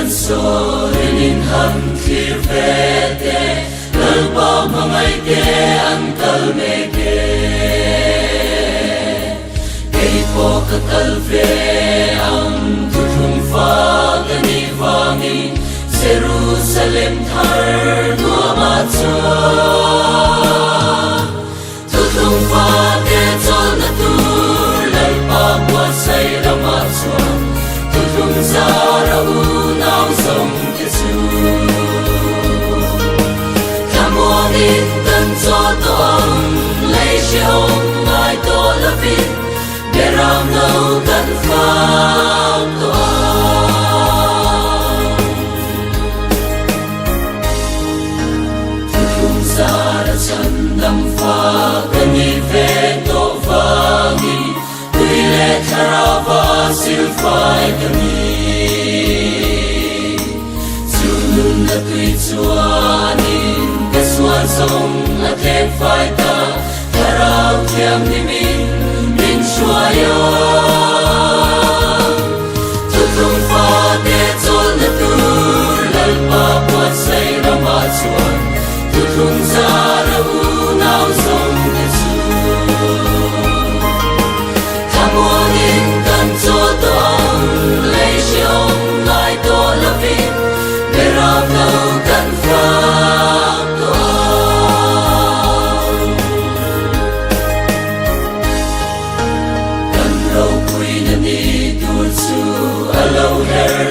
so in ham khir vete lalpa mangai ke ankal meke kei po kakal ve am tuthum fa gani wangi Jerusalem thar nuama cha tuthum fa ke chol na tur lalpa wa sai rama cha tuthum zara unau song ke su in tân cho tông lấy chiếu ngài tô lập vinh để làm lâu gần pháo tu không xa đã chân đâm pha cần đi về tổ vang tuy lệ thara và siêu phai cần đi dù nun đã tuy chúa Xuân sông là thêm phai ta Tarao thiam ni min chua yo Tu không pha te chol na tu Lal pa puat say rama chuan Tu không za ra u nao sông na su Thamon in kan cho tong Lay siong ngai to la vin Berap nao kan pha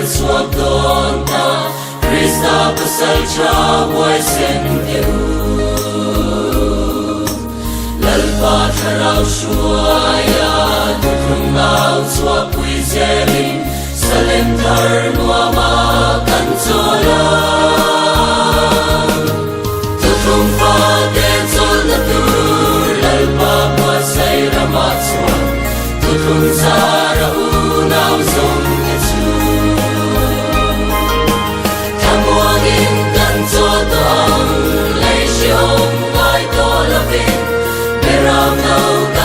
Suak don ta Krista pasal cha boy sen eu Lalpa tharau shuaya Tu khung nau suak pui zeli Salem thar nuama kan chola Tu khung fa ten chol na tu Lalpa pa say rama chuan Tu khung zara u nau zong cho tông lấy chiếu ngài tô lập vinh để làm đâu